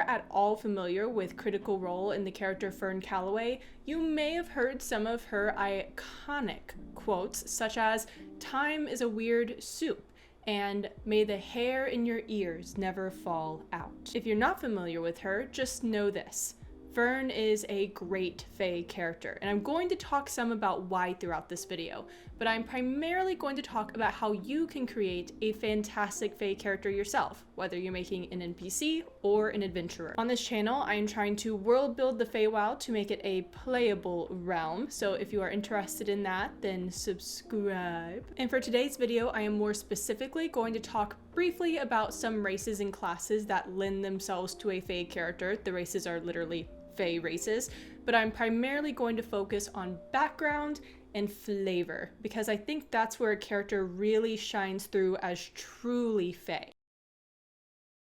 at all familiar with Critical Role in the character Fern Calloway, you may have heard some of her iconic quotes, such as, "Time is a weird soup," and "May the hair in your ears never fall out." If you're not familiar with her, just know this. Fern is a great Fae character, and I'm going to talk some about why throughout this video, but I'm primarily going to talk about how you can create a fantastic Fae character yourself, whether you're making an NPC or an adventurer. On this channel, I am trying to world build the Feywild to make it a playable realm, so if you are interested in that, then subscribe. And for today's video, I am more specifically going to talk briefly about some races and classes that lend themselves to a Fae character. The races are literally Fae races, but I'm primarily going to focus on background and flavor, because I think that's where a character really shines through as truly Fae.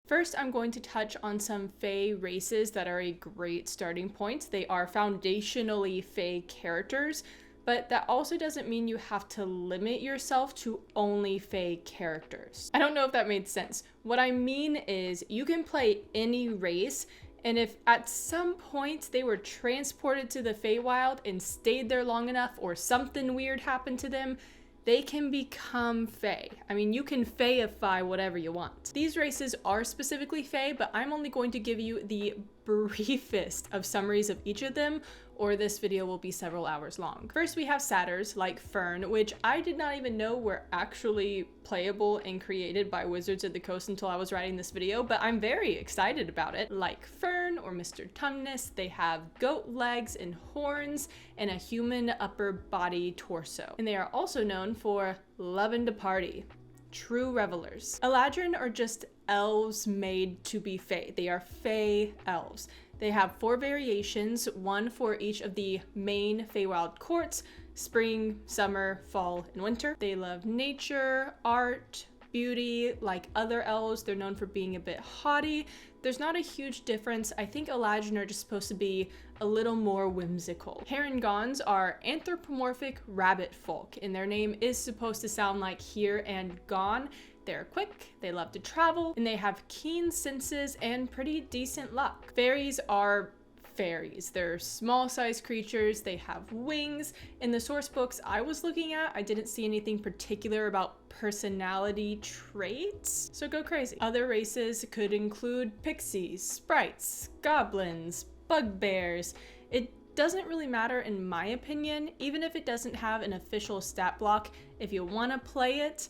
First, I'm going to touch on some Fae races that are a great starting point. They are foundationally Fae characters, but that also doesn't mean you have to limit yourself to only Fae characters. I don't know if that made sense. What I mean is you can play any race, and if at some point they were transported to the Feywild and stayed there long enough, or something weird happened to them, they can become Fae. I mean, you can Faeify whatever you want. These races are specifically Fae, but I'm only going to give you the briefest of summaries of each of them, or this video will be several hours long. First, we have satyrs like Fern, which I did not even know were actually playable and created by Wizards of the Coast until I was writing this video, but I'm very excited about it. Like Fern or Mr. Tumnus, they have goat legs and horns and a human upper body torso. And they are also known for loving to party. True revelers. Eladrin are just elves made to be Fae. They are Fae elves. They have 4 variations, one for each of the main Feywild courts: spring, summer, fall, and winter. They love nature, art, beauty. Like other elves, they're known for being a bit haughty. There's not a huge difference. I think Eladrin are just supposed to be a little more whimsical. Herringons are anthropomorphic rabbit folk, and their name is supposed to sound like here and gone. They're quick, they love to travel, and they have keen senses and pretty decent luck. Fairies are fairies. They're small-sized creatures, they have wings. In the source books I was looking at, I didn't see anything particular about personality traits, so go crazy. Other races could include pixies, sprites, goblins, bugbears. It doesn't really matter in my opinion, even if it doesn't have an official stat block. If you want to play it,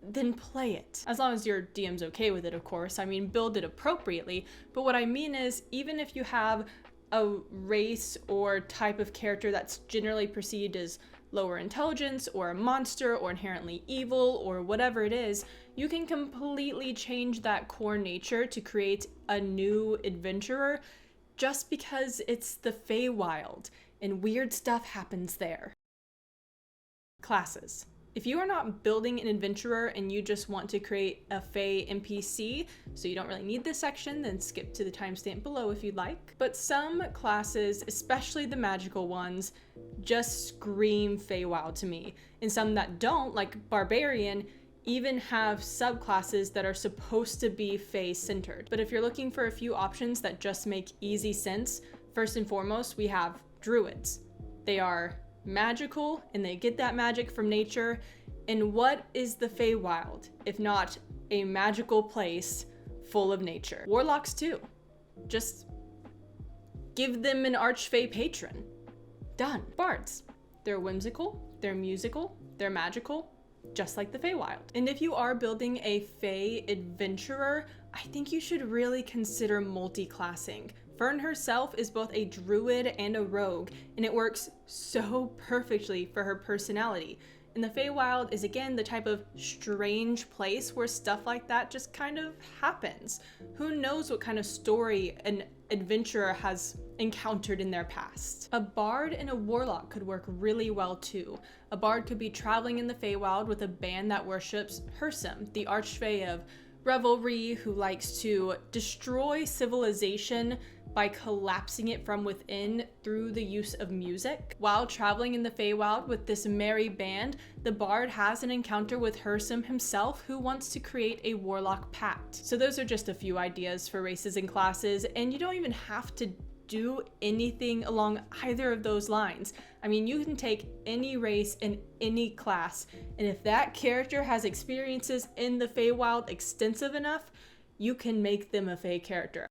then play it. As long as your DM's okay with it, of course. I mean, build it appropriately. But what I mean is, even if you have a race or type of character that's generally perceived as lower intelligence or a monster or inherently evil or whatever it is, you can completely change that core nature to create a new adventurer just because it's the Feywild and weird stuff happens there. Classes. If you are not building an adventurer and you just want to create a Fae NPC, so you don't really need this section, then skip to the timestamp below if you'd like. But some classes, especially the magical ones, just scream Feywild to me. And some that don't, like Barbarian, even have subclasses that are supposed to be Fae-centered. But if you're looking for a few options that just make easy sense, first and foremost, we have Druids. They are magical, and they get that magic from nature. And what is the Feywild if not a magical place full of nature? Warlocks too. Just give them an archfey patron. Done. Bards. They're whimsical, they're musical, they're magical, just like the Feywild. And if you are building a Fae adventurer, I think you should really consider multi-classing. Fern herself is both a druid and a rogue, and it works so perfectly for her personality. And the Feywild is again the type of strange place where stuff like that just kind of happens. Who knows what kind of story an adventurer has encountered in their past. A bard and a warlock could work really well too. A bard could be traveling in the Feywild with a band that worships Hursum, the archfey of revelry, who likes to destroy civilization by collapsing it from within through the use of music. While traveling in the Feywild with this merry band, the bard has an encounter with Hersum himself, who wants to create a warlock pact. So those are just a few ideas for races and classes, and you don't even have to do anything along either of those lines. I mean, you can take any race and any class, and if that character has experiences in the Feywild extensive enough, you can make them a Fey character.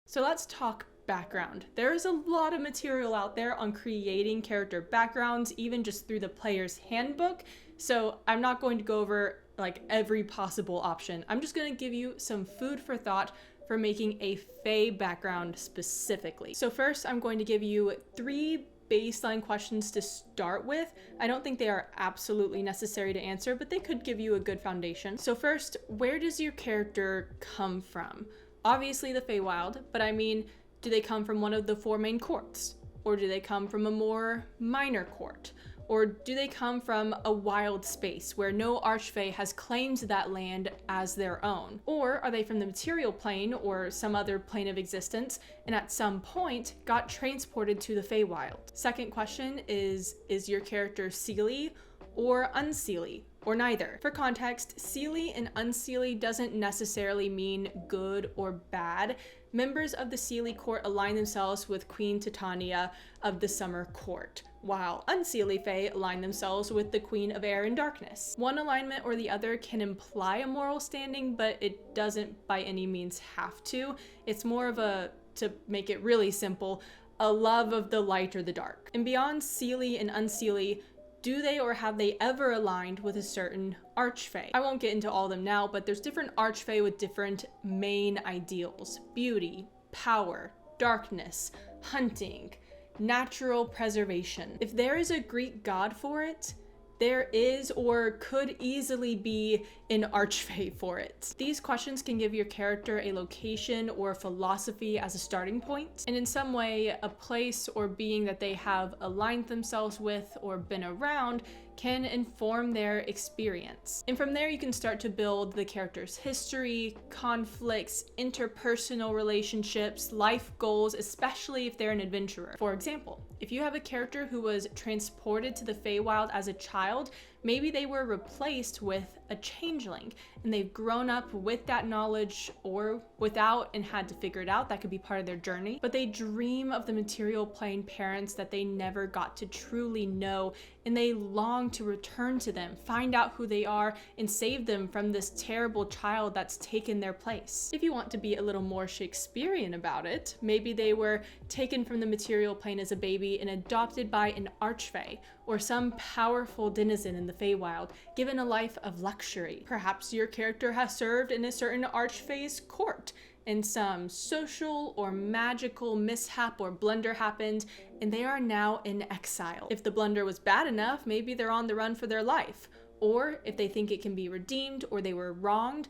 So let's talk background. There is a lot of material out there on creating character backgrounds, even just through the player's handbook. So I'm not going to go over like every possible option. I'm just going to give you some food for thought for making a Fey background specifically. So first, I'm going to give you 3 baseline questions to start with. I don't think they are absolutely necessary to answer, but they could give you a good foundation. So first, where does your character come from? Obviously the Feywild, but I mean, do they come from one of the 4 main courts? Or do they come from a more minor court? Or do they come from a wild space where no archfey has claimed that land as their own? Or are they from the material plane or some other plane of existence and at some point got transported to the Feywild? Second question is your character Seelie or Unseelie? Or neither. For context, Seelie and Unseelie doesn't necessarily mean good or bad. Members of the Seelie court align themselves with Queen Titania of the Summer Court, while Unseelie Fae align themselves with the Queen of Air and Darkness. One alignment or the other can imply a moral standing, but it doesn't by any means have to. It's more of a, to make it really simple, a love of the light or the dark. And beyond Seelie and Unseelie, do they or have they ever aligned with a certain archfey? I won't get into all of them now, but there's different archfey with different main ideals: beauty, power, darkness, hunting, natural preservation. If there is a Greek god for it, there is or could easily be an archfey for it. These questions can give your character a location or a philosophy as a starting point, and in some way, a place or being that they have aligned themselves with or been around can inform their experience. And from there, you can start to build the character's history, conflicts, interpersonal relationships, life goals, especially if they're an adventurer. For example, if you have a character who was transported to the Feywild as a child, maybe they were replaced with a changeling and they've grown up with that knowledge or without and had to figure it out. That could be part of their journey, but they dream of the material plane parents that they never got to truly know, and they long to return to them, find out who they are, and save them from this terrible child that's taken their place. If you want to be a little more Shakespearean about it, maybe they were taken from the material plane as a baby and adopted by an archfey or some powerful denizen in the Feywild, given a life of luxury. Perhaps your character has served in a certain archfey's court, and some social or magical mishap or blunder happened, and they are now in exile. If the blunder was bad enough, maybe they're on the run for their life. Or if they think it can be redeemed or they were wronged,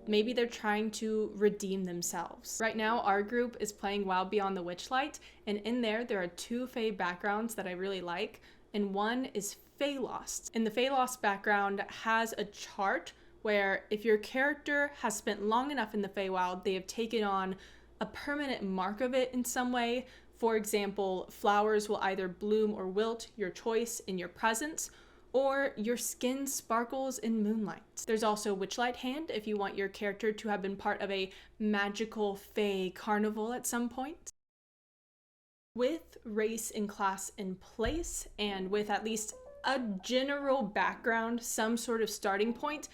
maybe they're trying to redeem themselves. Right now, our group is playing Wild Beyond the Witchlight, and in there are 2 Fey backgrounds that I really like, and one is Feylost. And the Feylost background has a chart where if your character has spent long enough in the Feywild, they have taken on a permanent mark of it in some way. For example, flowers will either bloom or wilt, your choice, in your presence, or your skin sparkles in moonlight. There's also Witchlight Hand if you want your character to have been part of a magical Fey carnival at some point. With race and class in place, and with at least a general background, some sort of starting point,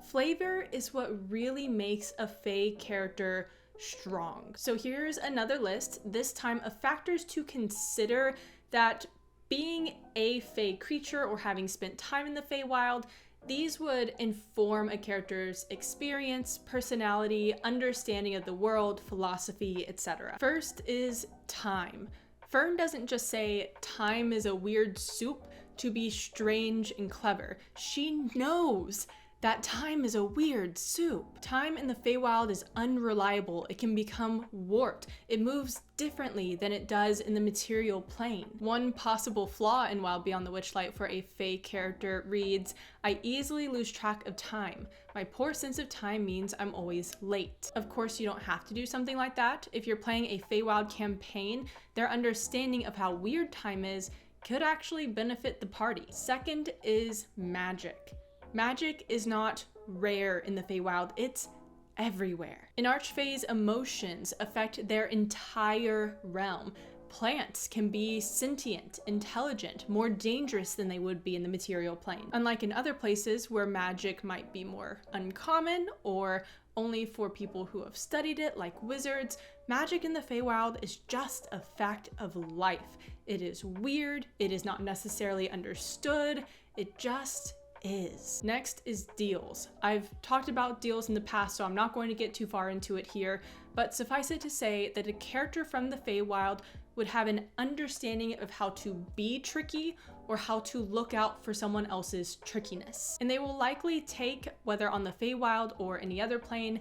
flavor is what really makes a Fey character strong. So here's another list, this time of factors to consider that being a Fey creature or having spent time in the Feywild, these would inform a character's experience, personality, understanding of the world, philosophy, etc. First is time. Fern doesn't just say time is a weird soup to be strange and clever. She knows that time is a weird soup. Time in the Feywild is unreliable. It can become warped. It moves differently than it does in the material plane. One possible flaw in Wild Beyond the Witchlight for a Fey character reads, I easily lose track of time. My poor sense of time means I'm always late. Of course, you don't have to do something like that. If you're playing a Feywild campaign, their understanding of how weird time is could actually benefit the party. Second is magic. Magic is not rare in the Feywild, it's everywhere. In Archfey's, emotions affect their entire realm. Plants can be sentient, intelligent, more dangerous than they would be in the material plane. Unlike in other places where magic might be more uncommon or only for people who have studied it, like wizards, magic in the Feywild is just a fact of life. It is weird, it is not necessarily understood, it just is. Next is deals. I've talked about deals in the past, so I'm not going to get too far into it here, but suffice it to say that a character from the Feywild would have an understanding of how to be tricky or how to look out for someone else's trickiness. And they will likely take, whether on the Feywild or any other plane,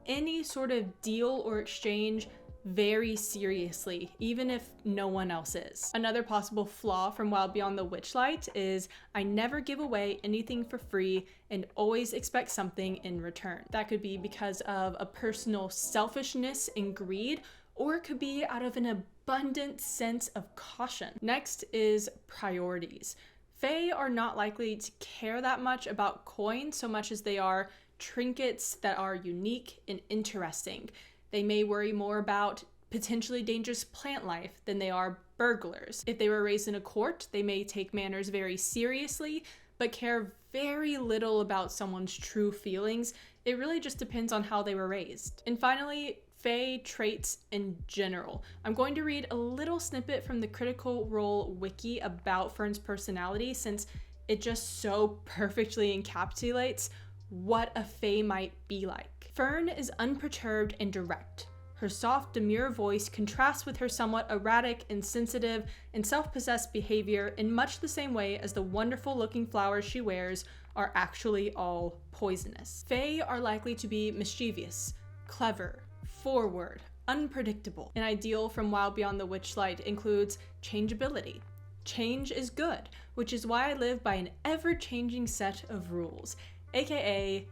any sort of deal or exchange very seriously, even if no one else is. Another possible flaw from Wild Beyond the Witchlight is I never give away anything for free and always expect something in return. That could be because of a personal selfishness and greed, or it could be out of an abundant sense of caution. Next is priorities. Fae are not likely to care that much about coins so much as they are trinkets that are unique and interesting. They may worry more about potentially dangerous plant life than they are burglars. If they were raised in a court, they may take manners very seriously, but care very little about someone's true feelings. It really just depends on how they were raised. And finally, Fae traits in general. I'm going to read a little snippet from the Critical Role wiki about Fern's personality, since it just so perfectly encapsulates what a Fae might be like. Fern is unperturbed and direct. Her soft, demure voice contrasts with her somewhat erratic, insensitive, and self-possessed behavior in much the same way as the wonderful-looking flowers she wears are actually all poisonous. Fae are likely to be mischievous, clever, forward, unpredictable. An ideal from Wild Beyond the Witchlight includes changeability. Change is good, which is why I live by an ever-changing set of rules, aka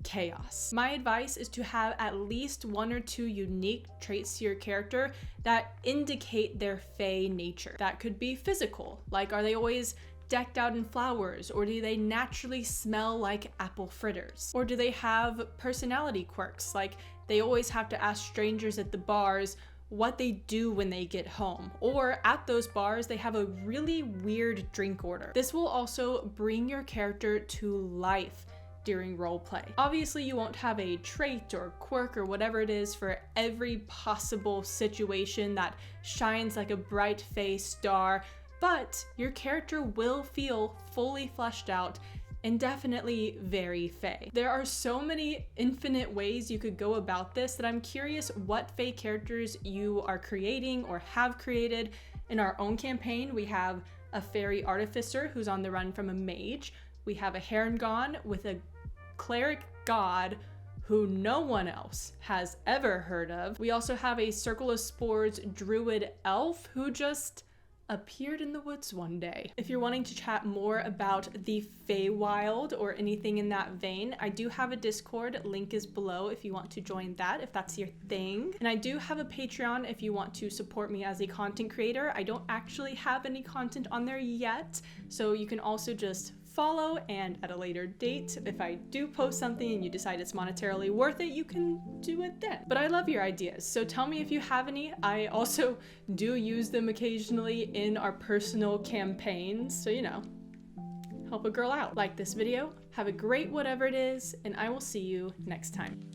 chaos. My advice is to have at least one or two unique traits to your character that indicate their Fae nature. That could be physical, like are they always decked out in flowers, or do they naturally smell like apple fritters? Or do they have personality quirks, like they always have to ask strangers at the bars what they do when they get home, or at those bars they have a really weird drink order. This will also bring your character to life during roleplay. Obviously, you won't have a trait or quirk or whatever it is for every possible situation that shines like a bright Fae star, but your character will feel fully fleshed out and definitely very Fae. There are so many infinite ways you could go about this that I'm curious what Fae characters you are creating or have created. In our own campaign, we have a fairy artificer who's on the run from a mage. We have a Herongon with a cleric god who no one else has ever heard of. We also have a Circle of Spores druid elf who just appeared in the woods one day. If you're wanting to chat more about the Feywild or anything in that vein, I do have a Discord, link is below if you want to join that, if that's your thing. And I do have a Patreon if you want to support me as a content creator. I don't actually have any content on there yet, so you can also just follow, and at a later date, if I do post something and you decide it's monetarily worth it, you can do it then. But I love your ideas, so tell me if you have any. I also do use them occasionally in our personal campaigns, so you know, help a girl out. Like this video, have a great whatever it is, and I will see you next time.